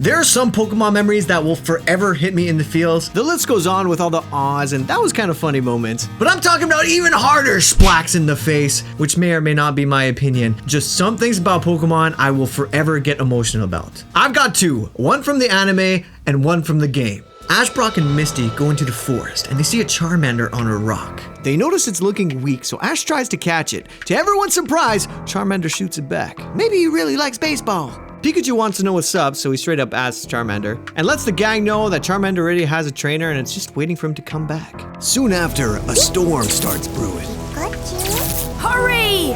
There are some Pokemon memories that will forever hit me in the feels. The list goes on with all the ahs, and that was kind of funny moments. But I'm talking about even harder splacks in the face, which may or may not be my opinion. Just some things about Pokemon I will forever get emotional about. I've got two, one from the anime and one from the game. Ash, Brock, and Misty go into the forest and they see a Charmander on a rock. They notice it's looking weak, so Ash tries to catch it. To everyone's surprise, Charmander shoots it back. Maybe he really likes baseball. Pikachu wants to know what's up, so he straight up asks Charmander and lets the gang know that Charmander already has a trainer and it's just waiting for him to come back. Soon after, a storm starts brewing. Hurry!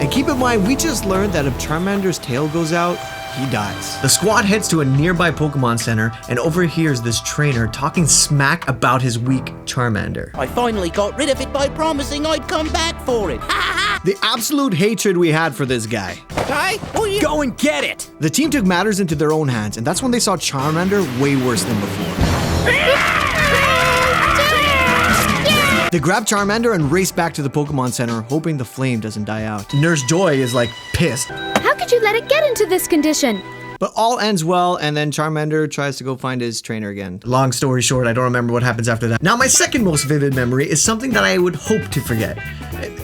And keep in mind, we just learned that if Charmander's tail goes out, he dies. The squad heads to a nearby Pokemon Center and overhears this trainer talking smack about his weak Charmander. I finally got rid of it by promising I'd come back for it. The absolute hatred we had for this guy. Hey, Go and get it! The team took matters into their own hands, and that's when they saw Charmander way worse than before. They grab Charmander and race back to the Pokemon Center, hoping the flame doesn't die out. Nurse Joy is like pissed. How could you let it get into this condition? But all ends well, and then Charmander tries to go find his trainer again. Long story short, I don't remember what happens after that. Now, my second most vivid memory is something that I would hope to forget.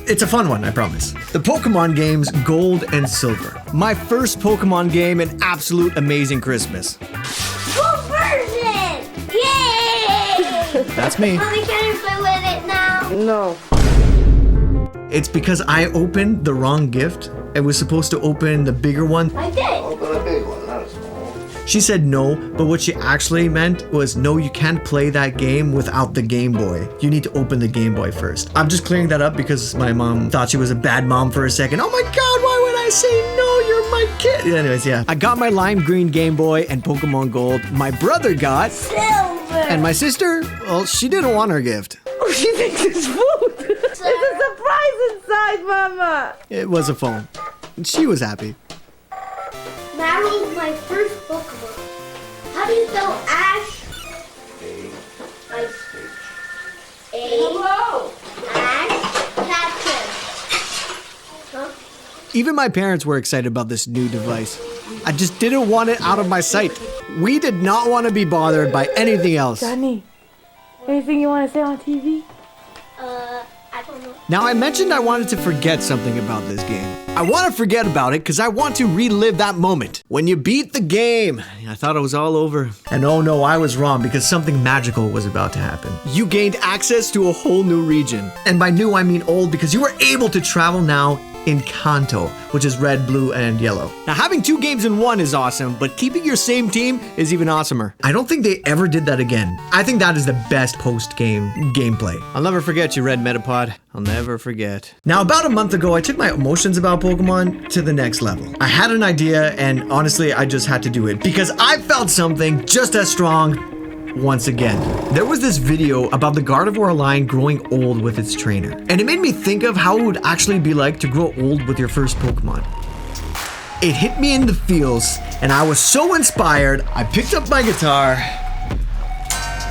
It's a fun one, I promise. The Pokemon games Gold and Silver. My first Pokemon game, an absolute amazing Christmas. Full version! Yay! That's me. Mommy, can I play with it now? No. It's because I opened the wrong gift. I was supposed to open the bigger one. I did. Open a big one, not a small one. She said no, but what she actually meant was no, you can't play that game without the Game Boy. You need to open the Game Boy first. I'm just clearing that up because my mom thought she was a bad mom for a second. Oh my god, why would I say no? You're my kid. Anyways, yeah. I got my lime green Game Boy and Pokemon Gold. My brother got Silver. and my sister, well, she didn't want her gift. Oh, she thinks it's food! It's a surprise inside, Mama! It was a phone. And she was happy. That was my first Pokemon. How do you spell Ash? Hello! Ash Ketchum. Huh? Even my parents were excited about this new device. I just didn't want it out of my sight. We did not want to be bothered by anything else. Johnny, anything you want to say on TV? I don't know. Now, I mentioned I wanted to forget something about this game. I want to forget about it because I want to relive that moment. When you beat the game, I thought it was all over. And oh no, I was wrong because something magical was about to happen. You gained access to a whole new region. And by new, I mean old because you were able to travel now in Kanto, which is red, blue, and yellow. Now, having two games in one is awesome, but keeping your same team is even awesomer. I don't think they ever did that again. I think that is the best post-game gameplay. I'll never forget you, Red Metapod. I'll never forget. Now, about a month ago, I took my emotions about Pokemon to the next level. I had an idea, and honestly, I just had to do it because I felt something just as strong once again. There was this video about the Gardevoir line growing old with its trainer, and it made me think of how it would actually be like to grow old with your first Pokemon. It hit me in the feels, and I was so inspired, I picked up my guitar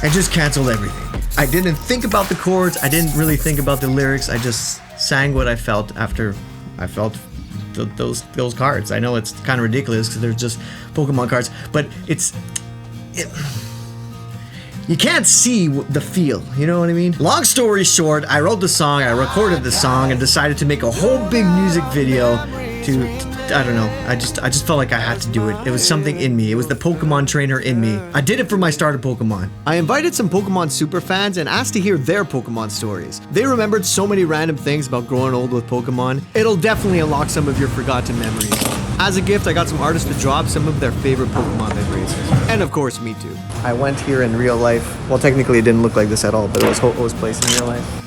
and just canceled everything. I didn't think about the chords, I didn't really think about the lyrics, I just sang what I felt after I felt those cards. I know it's kind of ridiculous because they're just Pokemon cards, but you can't see the feel, you know what I mean? Long story short, I wrote the song, I recorded the song, and decided to make a whole big music video to I don't know, I just felt like I had to do it. It was something in me, it was the Pokemon trainer in me. I did it for my starter Pokemon. I invited some Pokemon super fans and asked to hear their Pokemon stories. They remembered so many random things about growing old with Pokemon. It'll definitely unlock some of your forgotten memories. As a gift, I got some artists to draw up some of their favorite Pokemon memories. And of course, me too. I went here in real life. Well, technically it didn't look like this at all, but it was placed in real life.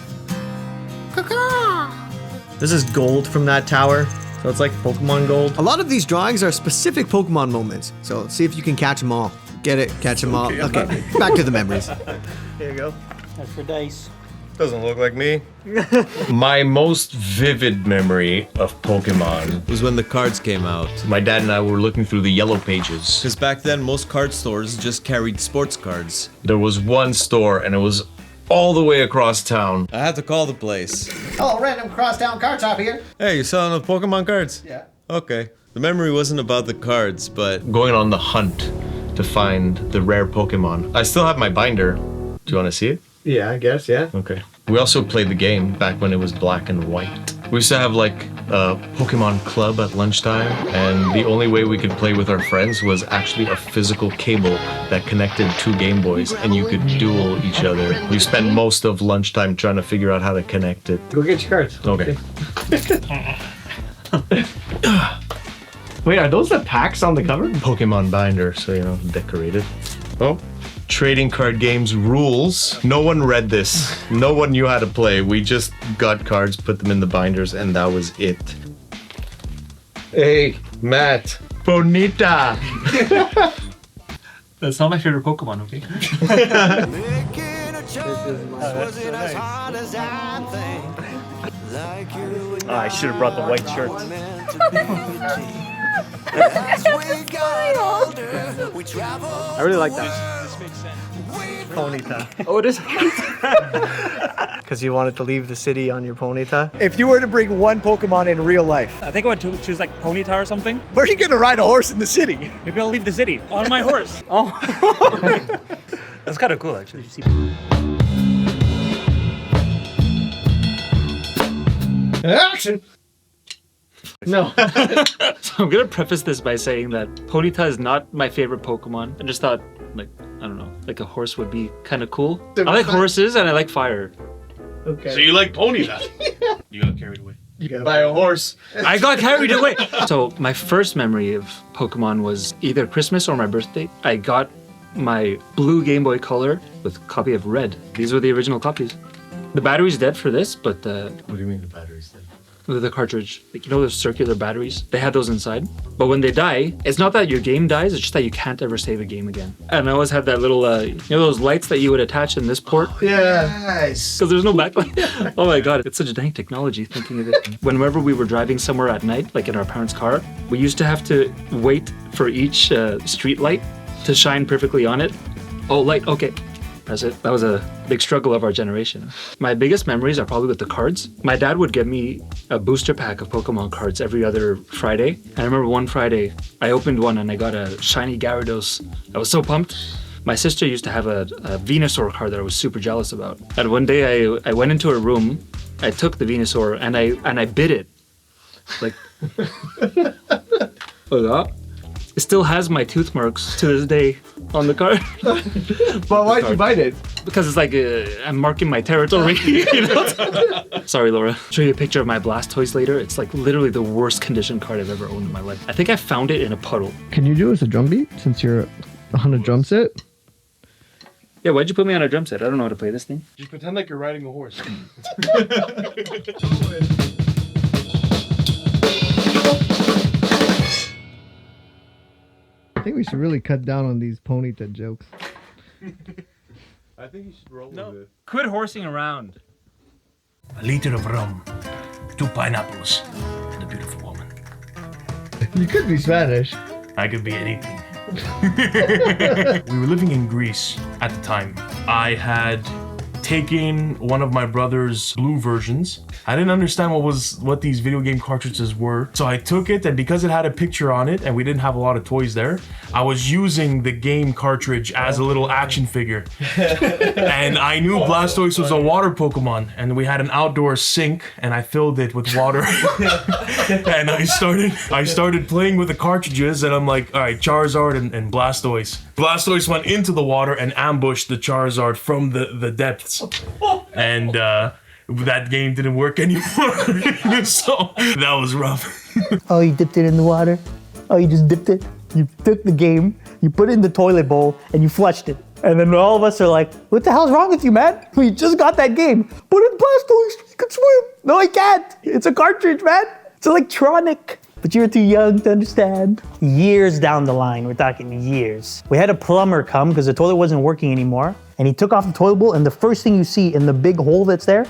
This is gold from that tower. So it's like Pokemon Gold. A lot of these drawings are specific Pokemon moments. So see if you can catch them all. Get it? Catch them all. Okay, back to the memories. Here you go. That's for dice. Doesn't look like me. My most vivid memory of Pokemon was when the cards came out. My dad and I were looking through the yellow pages. Because back then, most card stores just carried sports cards. There was one store and it was all the way across town. I had to call the place. Oh, random crosstown card shop here. Hey, you selling the Pokemon cards? Yeah. Okay. The memory wasn't about the cards, but Going on the hunt to find the rare Pokemon. I still have my binder. Do you want to see it? Yeah, I guess, yeah. Okay. We also played the game back when it was black and white. We used to have like a Pokemon club at lunchtime, and the only way we could play with our friends was actually a physical cable that connected two Game Boys, and you could duel each other. We spent most of lunchtime trying to figure out how to connect it. Go get your cards. Okay. Wait, are those the packs on the cover? Pokemon binder, so you know, decorated. Oh. Trading card games rules. No one read this. No one knew how to play. We just got cards, put them in the binders, and that was it. Hey, Matt. Bonita. That's not my favorite Pokemon, okay? I should have brought the white shirts. I really like that. Ponyta. Oh, it is? Because you wanted to leave the city on your Ponyta? If you were to bring one Pokemon in real life, I think I would choose like Ponyta or something. where are you going to ride a horse in the city? Maybe I'll leave the city on my horse. Oh. That's kind of cool, actually. Action! No. So I'm gonna preface this by saying that Ponyta is not my favorite Pokemon. I just thought, like, I don't know, like a horse would be kind of cool. I like horses and I like fire. Okay. So you like Ponyta? You got carried away. You gotta By a horse. I got carried away. So my first memory of Pokemon was either Christmas or my birthday. I got my blue Game Boy Color with a copy of Red. These were the original copies. The battery's dead for this, but What do you mean the battery's dead? with the cartridge, like, you know those circular batteries? They had those inside. But when they die, it's not that your game dies, it's just that you can't ever save a game again. And I always had that little, you know those lights that you would attach in this port? Yeah. Nice. Because there's no backlight. Oh my god, it's such a dang technology thinking of it. Whenever we were driving somewhere at night, like in our parents' car, we used to have to wait for each street light to shine perfectly on it. Oh, light, okay. Press it. That was a big struggle of our generation. My biggest memories are probably with the cards. My dad would get me a booster pack of Pokemon cards every other Friday. And I remember one Friday, I opened one and I got a shiny Gyarados. I was so pumped. My sister used to have a Venusaur card that I was super jealous about. And one day I went into her room, I took the Venusaur and I bit it. Like, like that. It still has my tooth marks to this day on the card. But why'd you bite it? Because it's like I'm marking my territory. You know? Sorry, Laura. I'll show you a picture of my Blastoise later. It's like literally the worst condition card I've ever owned in my life. I think I found it in a puddle. Can you do us a drum beat since you're on a drum set? Yeah, why'd you put me on a drum set? I don't know how to play this thing. Just pretend like you're riding a horse. I think we should really cut down on these Ponyta jokes. I think you should roll with it. Quit horsing around. A liter of rum, 2 pineapples, and a beautiful woman. You could be Spanish. I could be anything. We were living in Greece at the time. I had taken one of my brother's blue versions. I didn't understand what these video game cartridges were. So I took it, and because it had a picture on it and we didn't have a lot of toys there, I was using the game cartridge as a little action figure. And I knew Blastoise was a water Pokemon, and we had an outdoor sink and I filled it with water. And I started playing with the cartridges, and I'm like, all right, Charizard and Blastoise. Blastoise went into the water and ambushed the Charizard from the depths. And that game didn't work anymore. So that was rough. Oh, you dipped it in the water? Oh, you just dipped it? You took the game, you put it in the toilet bowl, and you flushed it. And then all of us are like, what the hell's wrong with you, man? We just got that game. Put it in Blastoise, he can swim. No, he can't. It's a cartridge, man. It's electronic. But you're too young to understand. Years down the line, we're talking years. We had a plumber come because the toilet wasn't working anymore. And he took off the toilet bowl, and the first thing you see in the big hole that's there,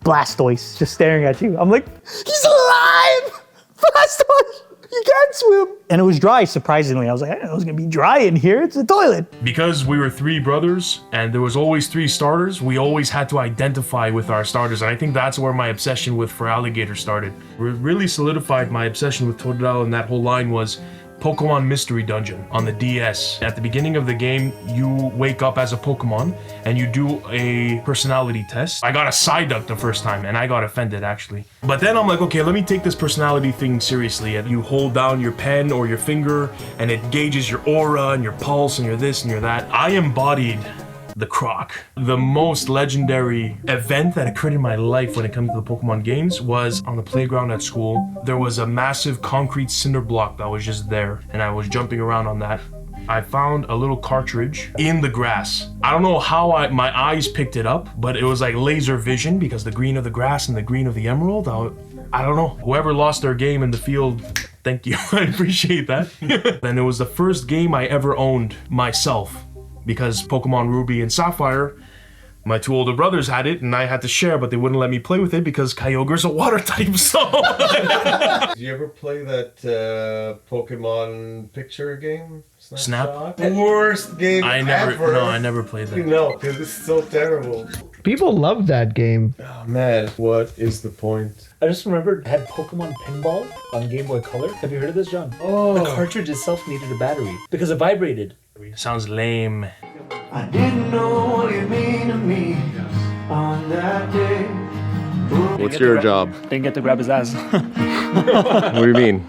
Blastoise just staring at you. I'm like, he's alive! Blastoise! You can't swim. And it was dry, surprisingly. I was like, I didn't know it was gonna be dry in here. It's a toilet. Because we were 3 brothers and there was always 3 starters, we always had to identify with our starters. And I think that's where my obsession with Feraligatr started. What really solidified my obsession with Totodile and that whole line was Pokemon Mystery Dungeon on the DS. At the beginning of the game, you wake up as a Pokemon and you do a personality test. I got a Psyduck the first time and I got offended actually. But then I'm like, okay, let me take this personality thing seriously. And you hold down your pen or your finger and it gauges your aura and your pulse and your this and your that. I embodied the Croc. The most legendary event that occurred in my life when it comes to the Pokemon games was on the playground at school. There was a massive concrete cinder block that was just there, and I was jumping around on that. I found a little cartridge in the grass. I don't know how my eyes picked it up, but it was like laser vision because the green of the grass and the green of the emerald. I don't know. Whoever lost their game in the field, thank you. I appreciate that. And it was the first game I ever owned myself. Because Pokemon Ruby and Sapphire, my 2 older brothers had it and I had to share, but they wouldn't let me play with it because Kyogre's a water type, so... Did you ever play that Pokemon picture game? Snap? Worst game ever. No, I never played that. No, because it's so terrible. People love that game. Oh man, what is the point? I just remembered I had Pokemon Pinball on Game Boy Color. Have you heard of this, John? Oh. The cartridge itself needed a battery because it vibrated. Sounds lame. I didn't know what you mean to me on that day. What's your job? Didn't get to grab his ass. What do you mean?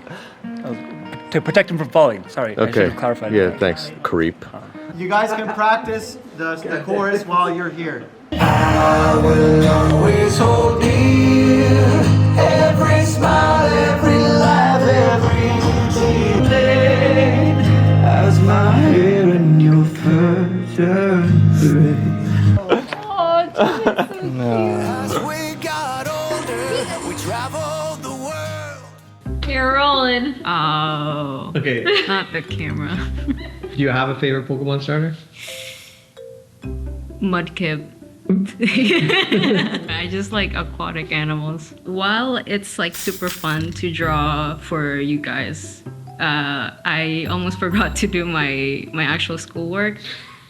To protect him from falling. Sorry, I should Okay. have clarified. Yeah, that. thanks. Creep. You guys can practice the chorus while you're here. I will always hold dear every smile, every laugh, every tear as my hair in your fur turns gray. As we got older, we traveled the world. You're rolling. Oh. Okay. Not the camera. Do you have a favorite Pokemon starter? Mudkip. I just like aquatic animals. While it's like super fun to draw for you guys, I almost forgot to do my actual schoolwork.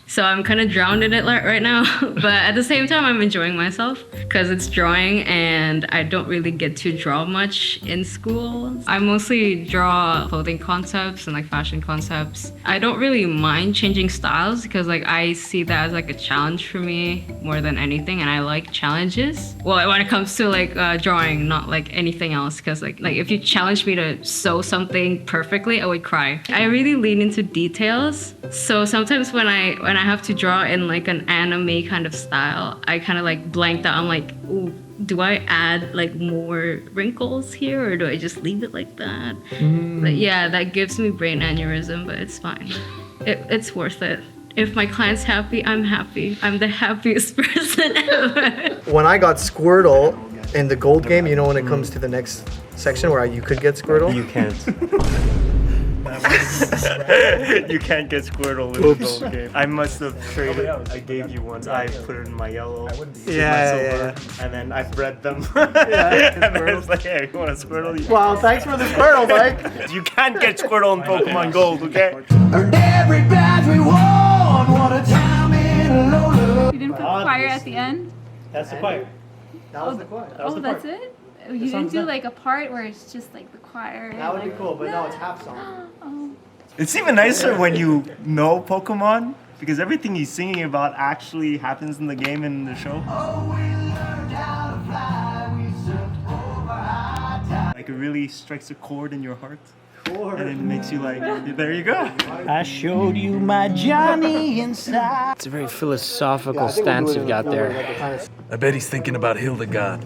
So I'm kind of drowned in it right now, but at the same time I'm enjoying myself because it's drawing and I don't really get to draw much in school. I mostly draw clothing concepts and like fashion concepts. I don't really mind changing styles because like I see that as like a challenge for me more than anything, and I like challenges. Well, when it comes to like drawing, not like anything else, because like if you challenge me to sew something perfectly, I would cry. I really lean into details, so sometimes when I have to draw in like an anime kind of style, I kind of like blanked out. I'm like, ooh, do I add like more wrinkles here or do I just leave it like that? But yeah, that gives me brain aneurysm, but it's fine. It's worth it. If my client's happy, I'm happy. I'm the happiest person ever. When I got Squirtle in the gold game, you know when it comes to the next section where you could get Squirtle? You can't. You can't get Squirtle in the gold game. I must have traded. I gave you one. I put it in my yellow. Yeah. And then I bred them. And then it's like, hey, you want a Squirtle? Wow, thanks for the Squirtle, Mike. You can't get Squirtle in Pokemon Gold, okay? Earned every badge we won. What a time in Lola. You didn't put choir at the end? That's the choir. That was the choir. Oh, that's it? You didn't do like a part where it's just like the choir. That would be cool, but no, it's half song. Oh. It's even nicer when you know Pokemon, because everything he's singing about actually happens in the game and in the show. Oh, we learned how to fly. We surfed over high tide. Like it really strikes a chord in your heart. And it makes you like, there you go. I showed you my Johnny inside. It's a very philosophical stance you've got there. I bet he's thinking about Hildegard,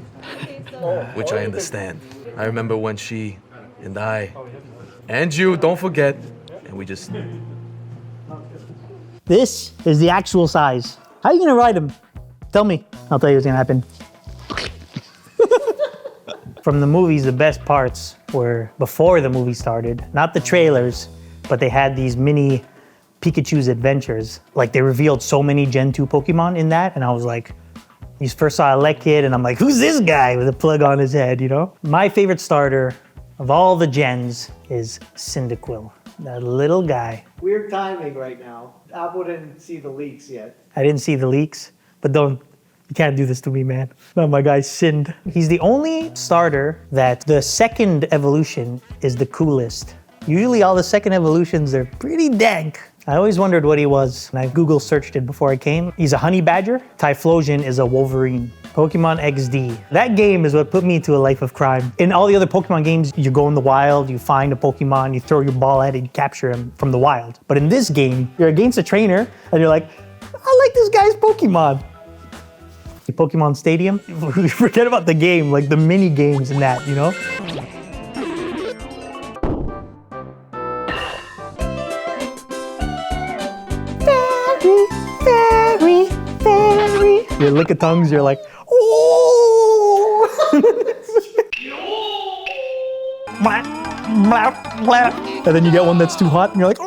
which I understand. I remember when she and I, and you, don't forget, and we just... This is the actual size. How are you gonna ride him? Tell me. I'll tell you what's gonna happen. From the movies, the best parts were before the movie started. Not the trailers, but they had these mini Pikachu's adventures. Like they revealed so many Gen 2 Pokemon in that, and I was like, you first saw Elekid, and I'm like, who's this guy with a plug on his head, you know? My favorite starter of all the gens is Cyndaquil, that little guy. Weird timing right now. Apple didn't see the leaks yet. I didn't see the leaks, but you can't do this to me, man. Not my guy Sind. He's the only starter that the second evolution is the coolest. Usually all the second evolutions are pretty dank. I always wondered what he was, and I Google searched it before I came. He's a honey badger. Typhlosion is a Wolverine. Pokemon XD. That game is what put me to a life of crime. In all the other Pokemon games, you go in the wild, you find a Pokemon, you throw your ball at it, you capture him from the wild. But in this game, you're against a trainer, and you're like, I like this guy's Pokemon. The Pokemon Stadium, forget about the game, like the mini games and that, you know? Fairy. Your lick of tongues, you're like, oh! And then you get one that's too hot, and you're like,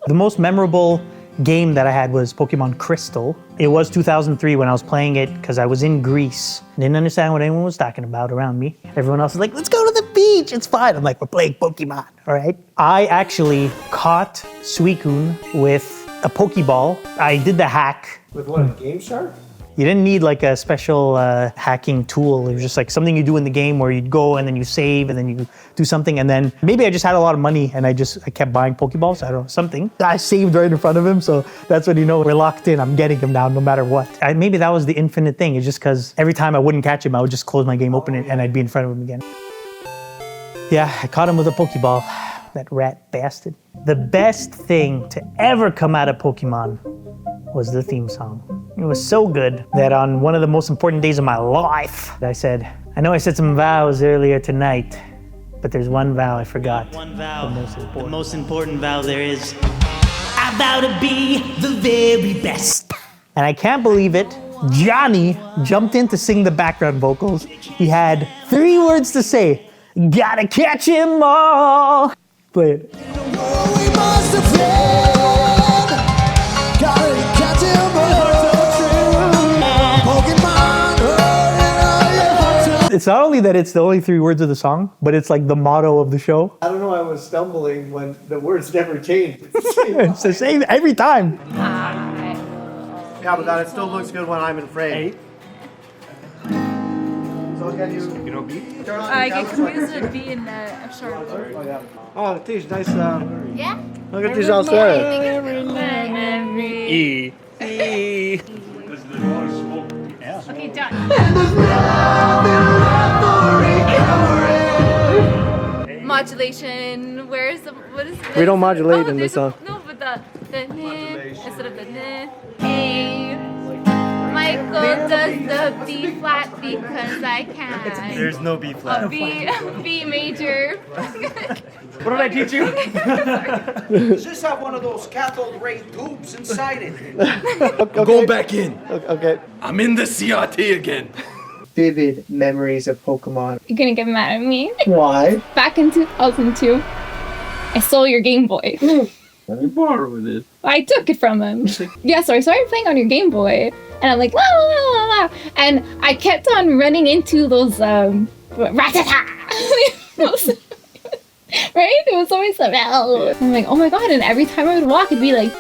The most memorable game that I had was Pokemon Crystal. It was 2003 when I was playing it because I was in Greece. I didn't understand what anyone was talking about around me. Everyone else was like, let's go to the beach, it's fine. I'm like, we're playing Pokemon, all right? I actually caught Suicune with a Pokeball. I did the hack. With what, a Game Shark? You didn't need like a special hacking tool. It was just like something you do in the game where you'd go and then you save and then you do something. And then maybe I just had a lot of money and I kept buying Pokeballs. I don't know, something. I saved right in front of him. So that's when you know we're locked in. I'm getting him now no matter what. Maybe that was the infinite thing. It's just because every time I wouldn't catch him, I would just close my game, open it, and I'd be in front of him again. Yeah, I caught him with a Pokeball. That rat bastard. The best thing to ever come out of Pokemon was the theme song. It was so good that on one of the most important days of my life, I said, I know I said some vows earlier tonight, but there's one vow I forgot. One vow, the most important vow there is. I vow to be the very best. And I can't believe it. Johnny jumped in to sing the background vocals. He had 3 words to say. Gotta catch 'em all. Play it. It's not only that it's the only 3 words of the song, but it's like the motto of the show. I don't know, I was stumbling when the words never changed. It's the same every time. Yeah, but it still looks good when I'm in frame. So can you know, B? I get confused with B and a sharp. Oh, Tish, nice. Yeah? Look at these all set. E. Okay, done. Modulation. What is We don't modulate in this song. No, but the instead of the A. Michael does the B flat because I can. There's no B flat. B major. What did I teach you? Does this have one of those cathode ray tubes inside it? Okay. Go back in. Okay. I'm in the CRT again. Vivid memories of Pokemon. You're gonna get mad at me. Why? Back in 2002, I stole your Game Boy. Let me borrow it. I took it from him. Yeah, so I started playing on your Game Boy, and I'm like, la la la la la, and I kept on running into those ratata. Right? It was always like, oh. I'm like, oh my god, and every time I would walk, it'd be like,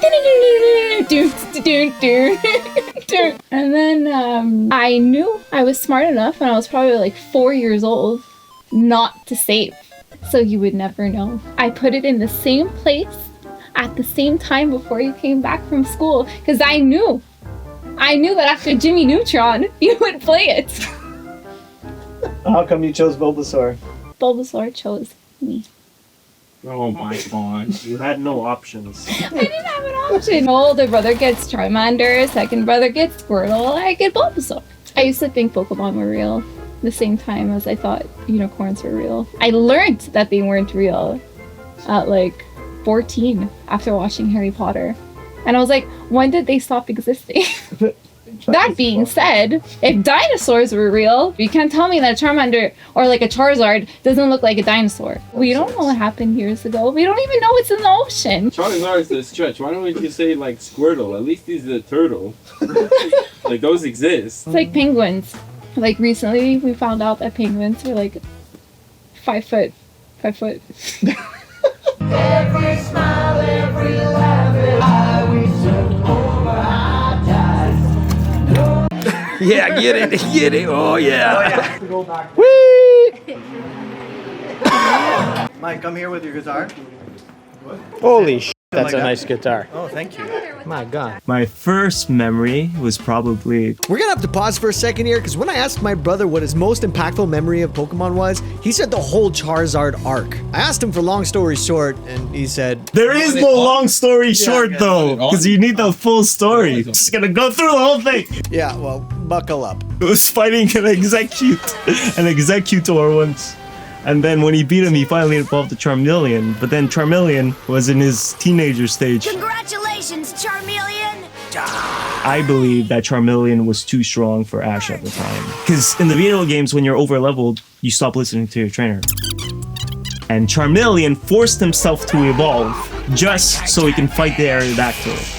and then I knew I was smart enough, and I was probably like 4 years old, not to save. So you would never know. I put it in the same place at the same time before you came back from school, because I knew that after Jimmy Neutron, you would play it. How come you chose Bulbasaur? Bulbasaur chose me. Oh my god. You had no options. I didn't have an option. My older brother gets Charmander, second brother gets Squirtle, I get Bulbasaur. I used to think Pokemon were real the same time as I thought unicorns were real. I learned that they weren't real at like 14 after watching Harry Potter. And I was like, when did they stop existing? That being said, if dinosaurs were real, you can't tell me that a Charmander or like a Charizard doesn't look like a dinosaur. We don't know what happened years ago. We don't even know what's in the ocean. Charizard is a stretch. Why don't we just say like Squirtle? At least he's a turtle. Like those exist. It's like penguins. Like recently we found out that penguins are like 5 foot. 5 foot. Every smile, every laugh, and I we took over high tide. Yeah, get it. Oh yeah. Mike, come here with your guitar. Holy sh! That's like a that? nice guitar. Oh, thank you. My God. My first memory was probably... We're gonna have to pause for a second here, because when I asked my brother what his most impactful memory of Pokemon was, he said the whole Charizard arc. I asked him for long story short, and he said... There is no long story short though, because you need the full story. Just gonna go through the whole thing. Yeah, well, buckle up. It was fighting an Executor once. And then when he beat him, he finally evolved to Charmeleon. But then Charmeleon was in his teenager stage. Congratulations, Charmeleon! I believe that Charmeleon was too strong for Ash at the time. Because in the video games, when you're over-leveled, you stop listening to your trainer. And Charmeleon forced himself to evolve just so he can fight the Aerodactyl.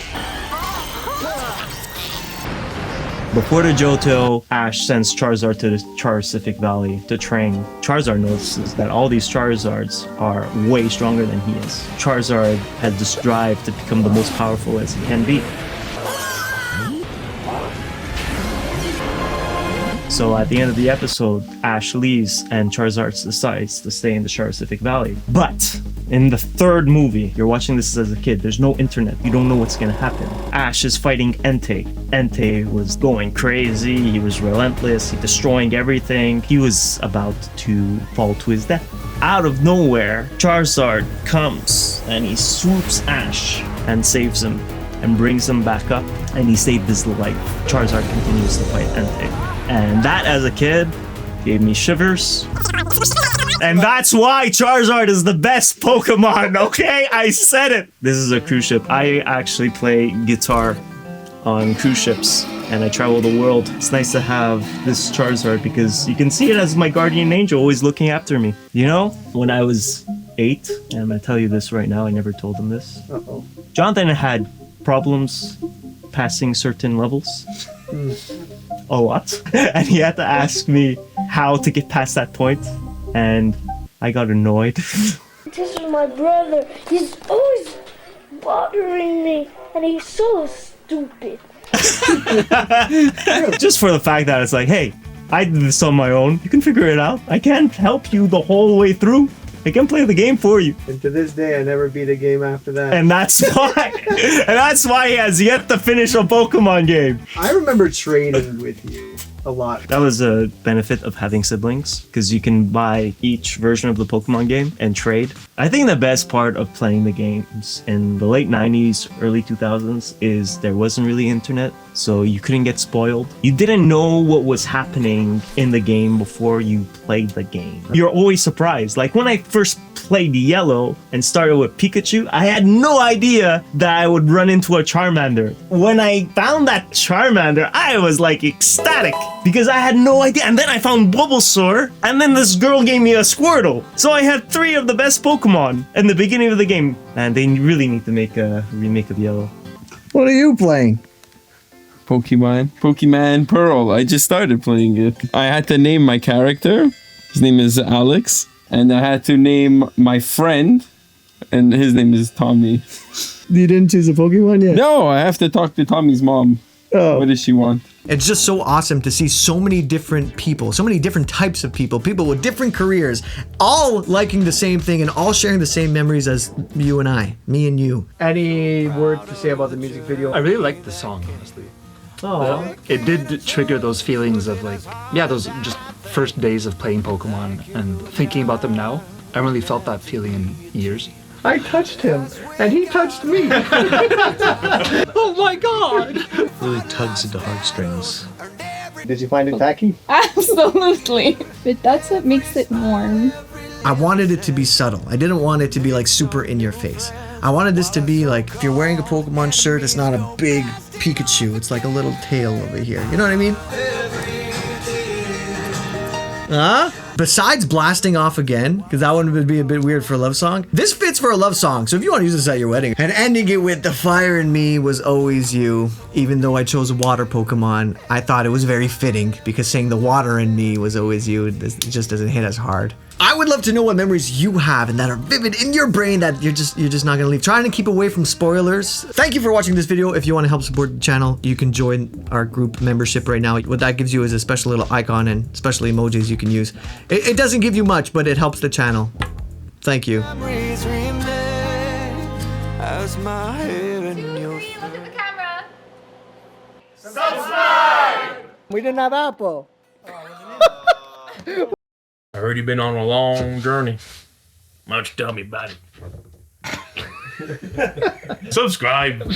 Before the Johto, Ash sends Charizard to the Charcific Valley to train. Charizard notices that all these Charizards are way stronger than he is. Charizard has this drive to become the most powerful as he can be. So at the end of the episode, Ash leaves and Charizard decides to stay in the Charcific Valley. But in the third movie, you're watching this as a kid, there's no internet, you don't know what's gonna happen. Ash is fighting Entei. Entei was going crazy, he was relentless, he destroying everything. He was about to fall to his death. Out of nowhere, Charizard comes and he swoops Ash and saves him and brings him back up, and he saved his life. Charizard continues to fight Entei. And that, as a kid, gave me shivers. And that's why Charizard is the best Pokemon, okay? I said it! This is a cruise ship. I actually play guitar on cruise ships, and I travel the world. It's nice to have this Charizard because you can see it as my guardian angel always looking after me. You know, when I was 8, and I'm gonna tell you this right now, I never told him this. Uh-oh. Jonathan had problems passing certain levels. A lot. And he had to ask me how to get past that point, and I got annoyed. This is my brother. He's always bothering me, and he's so stupid. Just for the fact that it's like, hey, I did this on my own. You can figure it out. I can't help you the whole way through. I can play the game for you. And to this day, I never beat a game after that. And that's why. And that's why he has yet to finish a Pokemon game. I remember training with you a lot. That was a benefit of having siblings, because you can buy each version of the Pokemon game and trade. I think the best part of playing the games in the late 90s, early 2000s is there wasn't really internet, so you couldn't get spoiled. You didn't know what was happening in the game before you played the game. You're always surprised. Like when I first played Yellow and started with Pikachu, I had no idea that I would run into a Charmander. When I found that Charmander, I was like ecstatic because I had no idea. And then I found Bulbasaur, and then this girl gave me a Squirtle. So I had 3 of the best Pokemon in the beginning of the game. And they really need to make a remake of Yellow. What are you playing? Pokemon Pearl. I just started playing it. I had to name my character. His name is Alex. And I had to name my friend. And his name is Tommy. You didn't choose a Pokemon yet? No, I have to talk to Tommy's mom. Oh. What does she want? It's just so awesome to see so many different people, so many different types of people, people with different careers, all liking the same thing and all sharing the same memories as you and I, me and you. Any word to say about the music video? I really liked the song, honestly. Oh. It did trigger those feelings of like, yeah, those just first days of playing Pokemon and thinking about them now. I haven't really felt that feeling in years. I touched him, and he touched me. Oh my god! Really tugs at the heartstrings. Did you find it tacky? Absolutely. But that's what makes it warm. I wanted it to be subtle. I didn't want it to be like super in your face. I wanted this to be like, if you're wearing a Pokemon shirt, it's not a big Pikachu. It's like a little tail over here. You know what I mean? Huh? Besides blasting off again, because that one would be a bit weird for a love song, this fits for a love song, so if you want to use this at your wedding. And ending it with "The fire in me was always you." Even though I chose a water Pokemon, I thought it was very fitting, because saying "the water in me was always you," it just doesn't hit as hard. I would love to know what memories you have and that are vivid in your brain that you're just not gonna leave. Trying to keep away from spoilers. Thank you for watching this video. If you want to help support the channel, you can join our group membership right now. What that gives you is a special little icon and special emojis you can use. It doesn't give you much, but it helps the channel. Thank you. Memories remain as my hair in your Look at the camera. Subscribe! We didn't have Apple. I heard you've been on a long journey. Why don't you tell me about it? Subscribe.